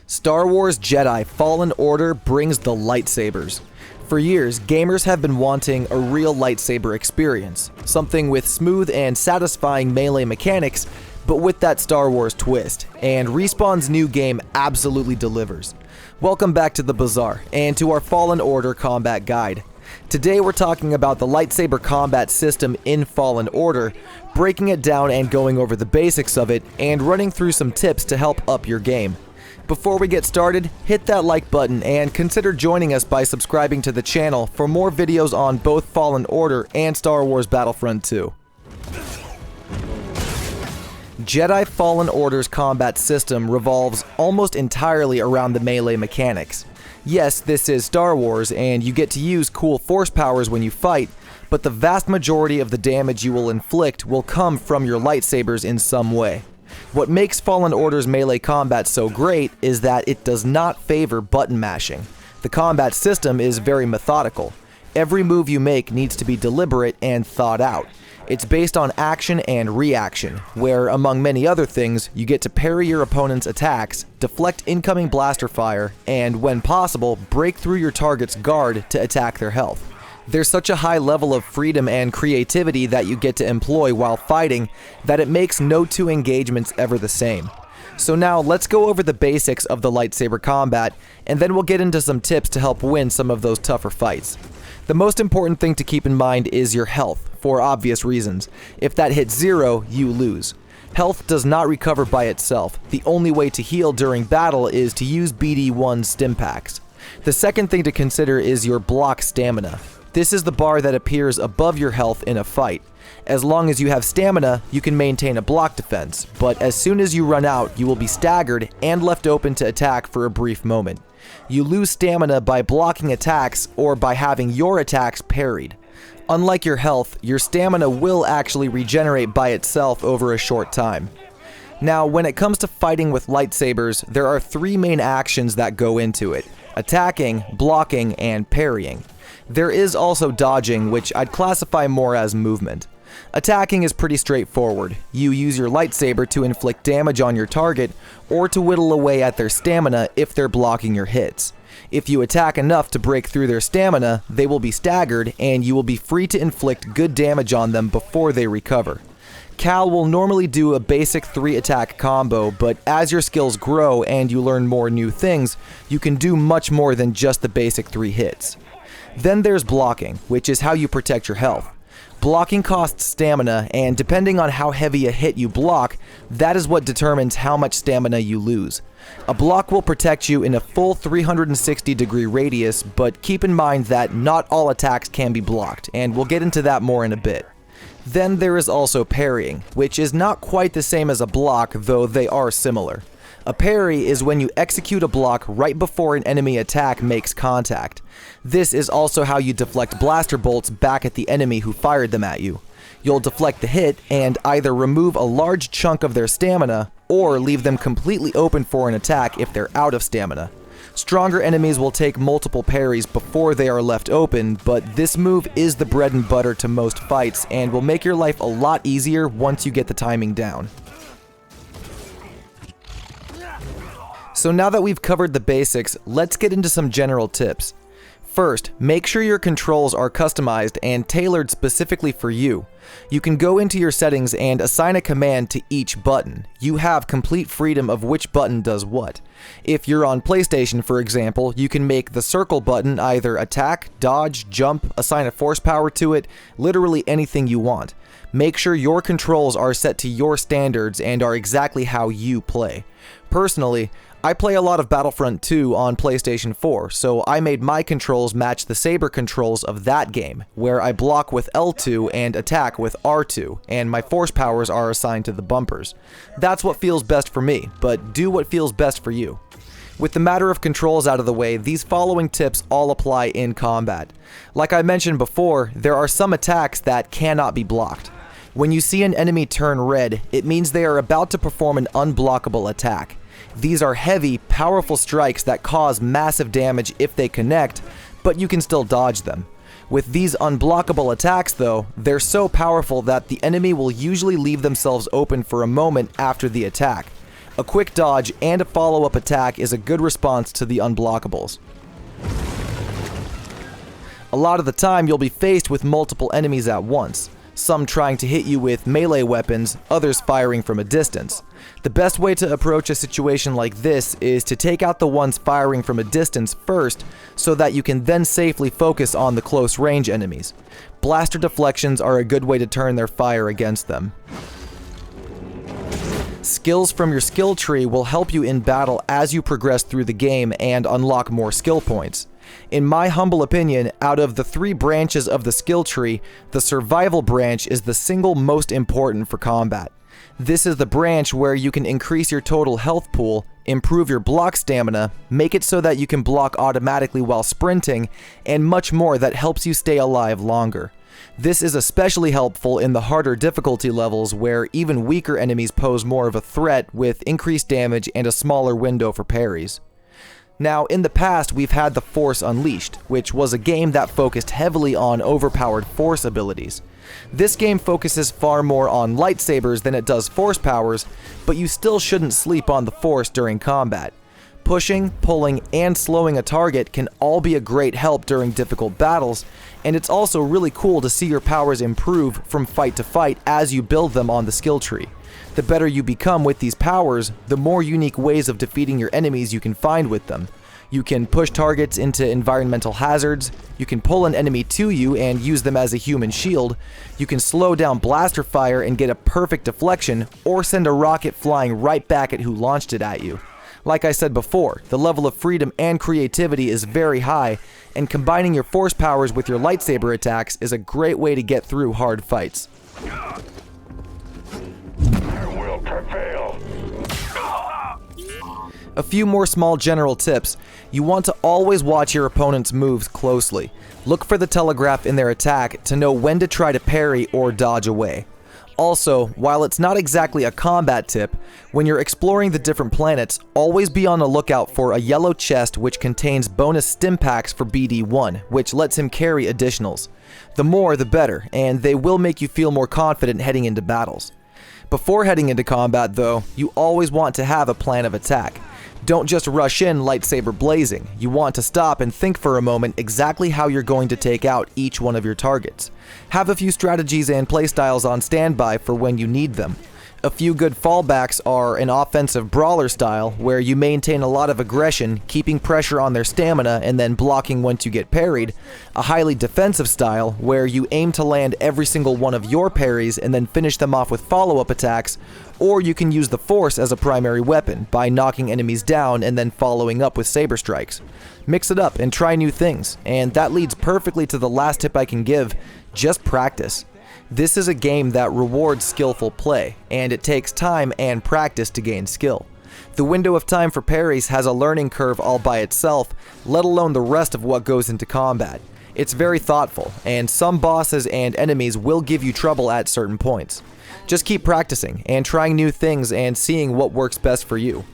Star Wars Jedi Fallen Order brings the lightsabers. For years, gamers have been wanting a real lightsaber experience, something with smooth and satisfying melee mechanics, but with that Star Wars twist, and Respawn's new game absolutely delivers. Welcome back to the Bazaar, and to our Fallen Order combat guide. Today we're talking about the lightsaber combat system in Fallen Order, breaking it down and going over the basics of it, and running through some tips to help up your game. Before we get started, hit that like button and consider joining us by subscribing to the channel for more videos on both Fallen Order and Star Wars Battlefront 2. Jedi Fallen Order's combat system revolves almost entirely around the melee mechanics. Yes, this is Star Wars, and you get to use cool force powers when you fight, but the vast majority of the damage you will inflict will come from your lightsabers in some way. What makes Fallen Order's melee combat so great is that it does not favor button mashing. The combat system is very methodical. Every move you make needs to be deliberate and thought out. It's based on action and reaction, where, among many other things, you get to parry your opponent's attacks, deflect incoming blaster fire, and, when possible, break through your target's guard to attack their health. There's such a high level of freedom and creativity that you get to employ while fighting that it makes no two engagements ever the same. So now let's go over the basics of the lightsaber combat, and then we'll get into some tips to help win some of those tougher fights. The most important thing to keep in mind is your health, for obvious reasons. If that hits 0, you lose. Health does not recover by itself. The only way to heal during battle is to use BD1 stim packs. The second thing to consider is your block stamina. This is the bar that appears above your health in a fight. As long as you have stamina, you can maintain a block defense, but as soon as you run out, you will be staggered and left open to attack for a brief moment. You lose stamina by blocking attacks or by having your attacks parried. Unlike your health, your stamina will actually regenerate by itself over a short time. Now, when it comes to fighting with lightsabers, there are 3 main actions that go into it: attacking, blocking, and parrying. There is also dodging, which I'd classify more as movement. Attacking is pretty straightforward. You use your lightsaber to inflict damage on your target, or to whittle away at their stamina if they're blocking your hits. If you attack enough to break through their stamina, they will be staggered, and you will be free to inflict good damage on them before they recover. Cal will normally do a basic 3-attack combo, but as your skills grow and you learn more new things, you can do much more than just the basic 3 hits. Then there's blocking, which is how you protect your health. Blocking costs stamina, and depending on how heavy a hit you block, that is what determines how much stamina you lose. A block will protect you in a full 360-degree radius, but keep in mind that not all attacks can be blocked, and we'll get into that more in a bit. Then there is also parrying, which is not quite the same as a block, though they are similar. A parry is when you execute a block right before an enemy attack makes contact. This is also how you deflect blaster bolts back at the enemy who fired them at you. You'll deflect the hit and either remove a large chunk of their stamina or leave them completely open for an attack if they're out of stamina. Stronger enemies will take multiple parries before they are left open, but this move is the bread and butter to most fights and will make your life a lot easier once you get the timing down. So now that we've covered the basics, let's get into some general tips. First, make sure your controls are customized and tailored specifically for you. You can go into your settings and assign a command to each button. You have complete freedom of which button does what. If you're on PlayStation, for example, you can make the circle button either attack, dodge, jump, assign a force power to it, literally anything you want. Make sure your controls are set to your standards and are exactly how you play. Personally, I play a lot of Battlefront 2 on PlayStation 4, so I made my controls match the saber controls of that game, where I block with L2 and attack with R2, and my force powers are assigned to the bumpers. That's what feels best for me, but do what feels best for you. With the matter of controls out of the way, these following tips all apply in combat. Like I mentioned before, there are some attacks that cannot be blocked. When you see an enemy turn red, it means they are about to perform an unblockable attack. These are heavy, powerful strikes that cause massive damage if they connect, but you can still dodge them. With these unblockable attacks though, they're so powerful that the enemy will usually leave themselves open for a moment after the attack. A quick dodge and a follow-up attack is a good response to the unblockables. A lot of the time you'll be faced with multiple enemies at once, some trying to hit you with melee weapons, others firing from a distance. The best way to approach a situation like this is to take out the ones firing from a distance first, so that you can then safely focus on the close range enemies. Blaster deflections are a good way to turn their fire against them. Skills from your skill tree will help you in battle as you progress through the game and unlock more skill points. In my humble opinion, out of the 3 branches of the skill tree, the survival branch is the single most important for combat. This is the branch where you can increase your total health pool, improve your block stamina, make it so that you can block automatically while sprinting, and much more that helps you stay alive longer. This is especially helpful in the harder difficulty levels where even weaker enemies pose more of a threat with increased damage and a smaller window for parries. Now, in the past, we've had the Force Unleashed, which was a game that focused heavily on overpowered Force abilities. This game focuses far more on lightsabers than it does Force powers, but you still shouldn't sleep on the Force during combat. Pushing, pulling, and slowing a target can all be a great help during difficult battles, and it's also really cool to see your powers improve from fight to fight as you build them on the skill tree. The better you become with these powers, the more unique ways of defeating your enemies you can find with them. You can push targets into environmental hazards, you can pull an enemy to you and use them as a human shield, you can slow down blaster fire and get a perfect deflection, or send a rocket flying right back at who launched it at you. Like I said before, the level of freedom and creativity is very high, and combining your force powers with your lightsaber attacks is a great way to get through hard fights. A few more small general tips. You want to always watch your opponent's moves closely. Look for the telegraph in their attack to know when to try to parry or dodge away. Also, while it's not exactly a combat tip, when you're exploring the different planets, always be on the lookout for a yellow chest which contains bonus stim packs for BD1, which lets him carry additionals. The more, the better, and they will make you feel more confident heading into battles. Before heading into combat, though, you always want to have a plan of attack. Don't just rush in lightsaber blazing. You want to stop and think for a moment exactly how you're going to take out each one of your targets. Have a few strategies and playstyles on standby for when you need them. A few good fallbacks are an offensive brawler style, where you maintain a lot of aggression, keeping pressure on their stamina and then blocking once you get parried. A highly defensive style, where you aim to land every single one of your parries and then finish them off with follow-up attacks. Or you can use the Force as a primary weapon by knocking enemies down and then following up with saber strikes. Mix it up and try new things, and that leads perfectly to the last tip I can give: just practice. This is a game that rewards skillful play, and it takes time and practice to gain skill. The window of time for parries has a learning curve all by itself, let alone the rest of what goes into combat. It's very thoughtful, and some bosses and enemies will give you trouble at certain points. Just keep practicing and trying new things and seeing what works best for you.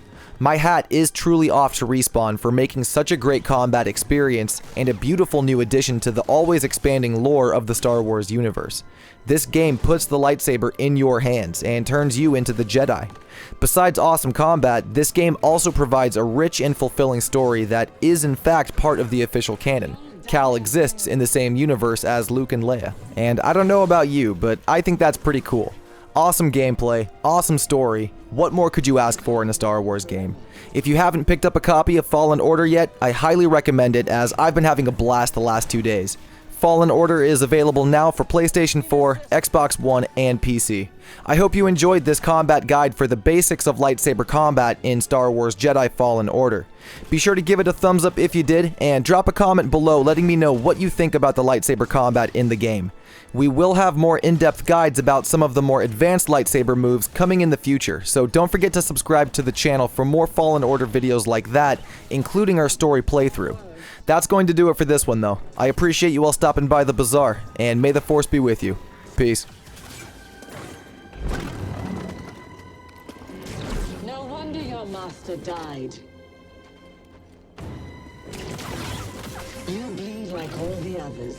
My hat is truly off to Respawn for making such a great combat experience and a beautiful new addition to the always expanding lore of the Star Wars universe. This game puts the lightsaber in your hands and turns you into the Jedi. Besides awesome combat, this game also provides a rich and fulfilling story that is in fact part of the official canon. Cal exists in the same universe as Luke and Leia. And I don't know about you, but I think that's pretty cool. Awesome gameplay, awesome story. What more could you ask for in a Star Wars game? If you haven't picked up a copy of Fallen Order yet, I highly recommend it, as I've been having a blast the last 2 days. Fallen Order is available now for PlayStation 4, Xbox One, and PC. I hope you enjoyed this combat guide for the basics of lightsaber combat in Star Wars Jedi Fallen Order. Be sure to give it a thumbs up if you did, and drop a comment below letting me know what you think about the lightsaber combat in the game. We will have more in-depth guides about some of the more advanced lightsaber moves coming in the future, so don't forget to subscribe to the channel for more Fallen Order videos like that, including our story playthrough. That's going to do it for this one though. I appreciate you all stopping by the bazaar, and may the Force be with you. Peace. No wonder your master died. You bleed like all the others.